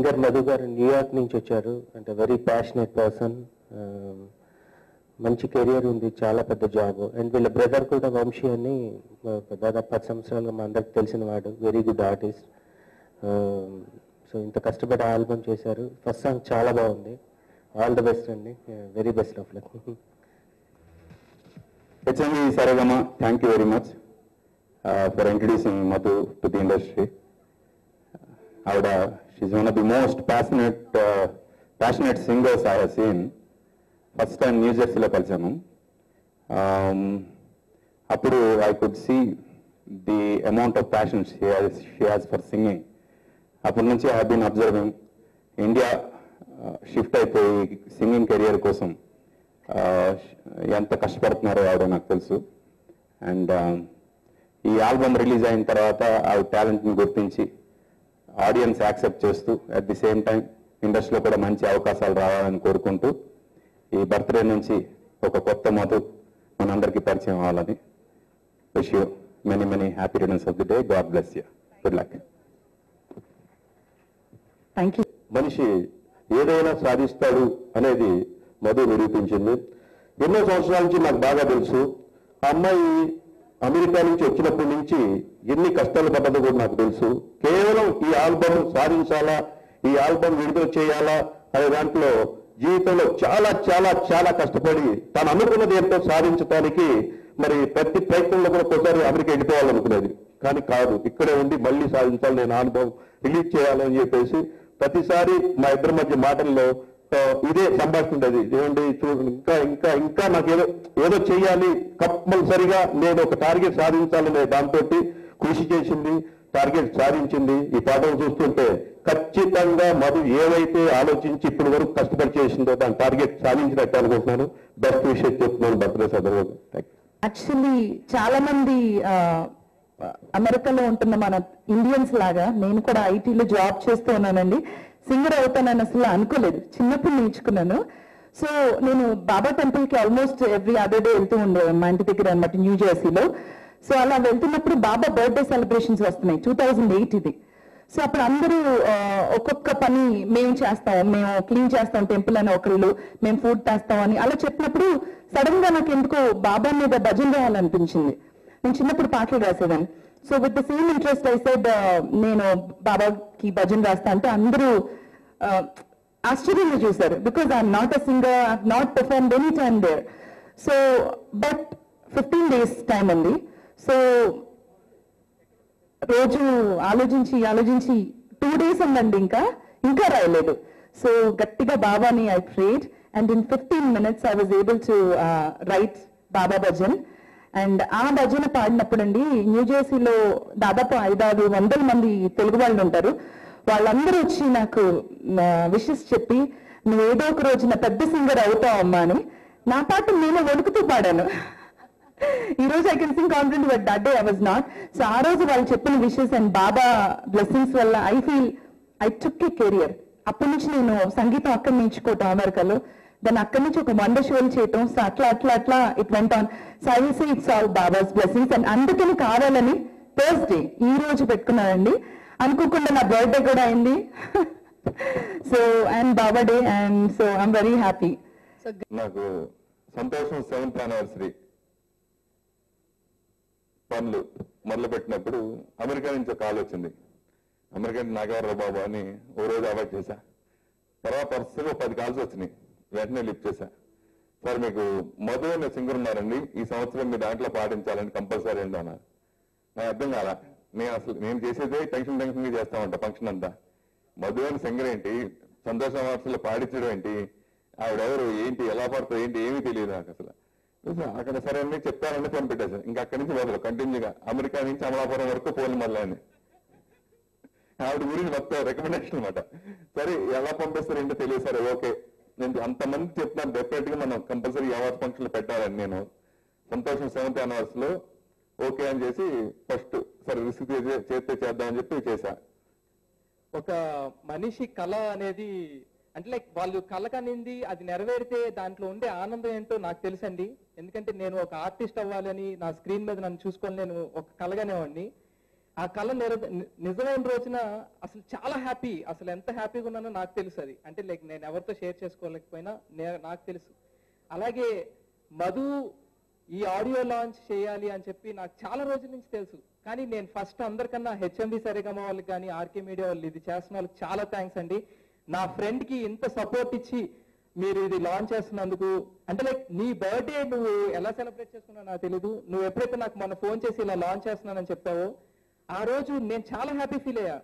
Singer Madhu గారు New York నుంచి వచ్చారు. అంటే వెరీ ప్యాషనేట్ పర్సన్, మంచి కెరియర్ ఉంది, చాలా పెద్ద జాబ్. అండ్ వీళ్ళ బ్రదర్ కూడా వంశీ అని దాదాపు 10 సంవత్సరాలుగా మా అందరికి తెలిసిన వాడు, వెరీ గుడ్ ఆర్టిస్ట్. సో ఇంత కష్టపడి ఆల్బమ్ చేశారు. ఫస్ట్ సాంగ్ చాలా బాగుంది. ఆల్ ద బెస్ట్ అండి, very best of luck. HMV Saragama, thank you very much for introducing Madhu to the industry. She's one of the most passionate singers I have seen. First time New Jersey lo kalsanu. Appudu I could see the amount of passion she has for singing. Appudu nunchi I have been observing India shift అయిపోయి singing career కోసం ఎంత కష్టపడుతున్నారో ఆవిడ నాకు తెలుసు. And ఈ album release అయిన తర్వాత ఆవిడ టాలెంట్ని గుర్తించి ఆడియన్స్ యాక్సెప్ట్ చేస్తూ అట్ ది సేమ్ టైం ఇండస్ట్రీలో కూడా మంచి అవకాశాలు రావాలని కోరుకుంటూ ఈ బర్త్డే నుంచి ఒక కొత్త మధు మనందరికీ పరిచయం అవ్వాలని wish you many many happy returns of the day. God bless you. Good luck. Thank you. మనిషి ఏదైనా సాధిస్తాడు అనేది మధు నిరూపించింది. ఎన్నో సంవత్సరాల నుంచి నాకు బాగా తెలుసు. ఆ అమ్మాయి అమెరికా నుంచి వచ్చినప్పటి నుంచి ఎన్ని కష్టాలు పడ్డదో కూడా నాకు తెలుసు. కేవలం ఈ ఆల్బమ్ సాధించాలా, ఈ ఆల్బమ్ విడుదల చేయాలా అనే దాంట్లో జీవితంలో చాలా చాలా చాలా కష్టపడి తను అనుకున్నది ఏంటో సాధించడానికి మరి ప్రతి ప్రయత్నంలో కూడా ఒకసారి అమెరికా వెళ్ళిపోవాలనుకునేది. కానీ కాదు, ఇక్కడే ఉండి మళ్ళీ సాధించాలి, నేను ఆల్బమ్ రిలీజ్ చేయాలని చెప్పేసి ప్రతిసారి మా ఇద్దరి మధ్య మాటల్లో ఇదే సంభాషణ ఉండేది. ఏమండి చూడండి, ఇంకా ఇంకా ఇంకా నాకు ఏదో చెయ్యాలి, కంపల్సరిగా నేను ఒక టార్గెట్ సాధించాలనే దాంతో కృషి చేసింది, టార్గెట్ సాధించింది. ఈ పాటలు చూస్తుంటే ఖచ్చితంగా మధు ఏవైతే ఆలోచించి ఇప్పటి వరకు కష్టపడి చేసిందో దాని టార్గెట్ సాధించినట్టు అనుకుంటున్నాను. బెస్ట్ విషయం చెప్తున్నాను బర్త్డే సందర్భంగా. యాక్చువల్లీ చాలా మంది అమెరికాలో ఉంటున్న మన ఇండియన్స్ లాగా నేను కూడా ఐటీలో జాబ్ చేస్తూ ఉన్నానండి. సింగర్ అవుతానని అసలు అనుకోలేదు, చిన్నప్పుడు నేర్చుకున్నాను. సో నేను బాబా టెంపుల్ కి ఆల్మోస్ట్ ఎవ్రీ అదర్ డే వెళ్తూ ఉండేవాళ్ళం మా ఇంటి దగ్గర అనమాట, న్యూ జెర్సీలో. సో అలా వెళ్తున్నప్పుడు బాబా బర్త్డే సెలబ్రేషన్స్ వస్తున్నాయి, 2008 ఇది. సో అప్పుడు అందరూ ఒక్కొక్క పని మేము చేస్తాం, మేము క్లీన్ చేస్తాం టెంపుల్ అని ఒకళ్ళు, మేము ఫుడ్ చేస్తాం అని అలా చెప్పినప్పుడు సడన్ గా నాకు ఎందుకో బాబా మీద భజన రాయాలనిపించింది. నేను చిన్నప్పుడు పాటలు రాసేదాన్ని. So with the same interest I said నేను బాబాకి భజన రాస్తా అంటే అందరూ ఆశ్చర్యంగా చూశారు. Because I'm not a singer, I not performed any time there. So but 15 days time ఉంది. సో రోజు ఆలోచించి 2 days ఉందండి, ఇంకా రాయలేదు. సో గట్టిగా బాబాని I prayed and in 15 minutes I was able to write Baba bhajan. And ఆ భజన పాడినప్పుడు అండి న్యూ జెర్సీలో దాదాపు 500-600 మంది తెలుగు వాళ్ళు ఉంటారు. వాళ్ళందరూ వచ్చి నాకు విషెస్ చెప్పి నువ్వు ఏదో ఒక రోజు నా పెద్ద సింగర్ అవుతావు అమ్మా అని. నా పాట నేను వణుకుతూ పాడాను. ఈ రోజు I can sing confident, but that day I was not. So ఆ రోజు వాళ్ళు చెప్పిన విషెస్ అండ్ బాబా బ్లెస్సింగ్స్ వల్ల I feel I took A career. అప్పటి నుంచి నేను సంగీతం అక్కడ నేర్చుకోవటం అమెరికాలో, దాన్ని అక్కడి నుంచి ఒక 100 షోలు చేయటం. సో అట్లా it went on. So I will say it's all babas blessings. And అందుకని కావాలని థర్స్డే ఈ రోజు పెట్టుకున్నానండి. అనుకోకుండా నా బర్త్డే కూడా అయింది. So and Baba day, and so I'm very happy. నాకు సంతోషం 7th anniversary పనులు మొదలు పెట్టినప్పుడు అమెరికా నుంచి ఒక కాల్ వచ్చింది. అమెరికా నుంచి నాగవర బాబు అని ఓ రోజు అవాయిడ్ చేశా. తర్వాత వరుసగా 10 calls వచ్చినాయి. వెంటనే లిఫ్ట్ చేశా. సార్ మీకు మధు అనే సింగర్ ఉన్నారండి, ఈ సంవత్సరం మీ దాంట్లో పాటించాలని కంపల్సరీ అండి అన్న. నాకు అర్థం కాదా, నేను చేసేదే టెన్షన్ గా చేస్తామంట ఫంక్షన్ అంతా. మధు అని సింగర్ ఏంటి, సంతోష వార్తలు పాడించడం ఏంటి, ఆవిడెవరు ఏంటి, ఎలా పడుతుంది ఏంటి ఏమీ తెలియదు నాకు అసలు. అక్కడ సరే అన్నీ చెప్తారని ఫోన్ పెట్టేశాను. ఇంకా అక్కడి నుంచి మొదలు కంటిన్యూగా అమెరికా నుంచి అమలాపురం వరకు ఫోన్ మళ్ళీ ఆవిడ గురించి మొత్తం రికమెండేషన్ అనమాట. సరే ఎలా పంపిస్తారేంటో తెలియదు. సరే ఓకే, నేను అంతమంది చెప్తున్నాను డెఫినెట్ గా మనం కంపల్సరీ అవార్డ్ ఫంక్షన్ పెట్టాలని. నేను సంతోషం 7th anniversary ఓకే అని చేసి ఫస్ట్ సరే రిస్క్ చేస్తే చేద్దామని చెప్పి చేశా. ఒక మనిషి కళ అనేది అంటే లైక్ వాళ్ళు కళ కనింది అది నెరవేరితే దాంట్లో ఉండే ఆనందం ఏంటో నాకు తెలుసండి. ఎందుకంటే నేను ఒక ఆర్టిస్ట్ అవ్వాలని నా స్క్రీన్ మీద నన్ను చూసుకొని నేను ఒక కళగానేవాడిని. ఆ కళ నిజమైన రోజున అసలు చాలా హ్యాపీ, అసలు ఎంత హ్యాపీగా ఉన్నానో నాకు తెలుసు. అది అంటే లైక్ నేను ఎవరితో షేర్ చేసుకోలేకపోయినా నాకు తెలుసు. అలాగే మధు ఈ ఆడియో లాంచ్ చేయాలి అని చెప్పి నాకు చాలా రోజుల నుంచి తెలుసు. కానీ నేను ఫస్ట్ అందరికన్నా హెచ్ఎంవి సరిగమ వాళ్ళకి కానీ ఆర్కే మీడియా వాళ్ళు ఇది చేస్తున్న వాళ్ళకి చాలా థ్యాంక్స్ అండి. నా ఫ్రెండ్ కి ఇంత సపోర్ట్ ఇచ్చి మీరు ఇది లాంచ్ చేస్తున్నందుకు. అంటే లైక్ నీ బర్త్డే నువ్వు ఎలా సెలబ్రేట్ చేసుకున్నావు నాకు తెలీదు. నువ్వు ఎప్పుడైతే నాకు మొన్న ఫోన్ చేసి ఇలా లాంచ్ చేస్తున్నానని చెప్పావో ఆ రోజు నేను చాలా హ్యాపీ ఫీల్ అయ్యా.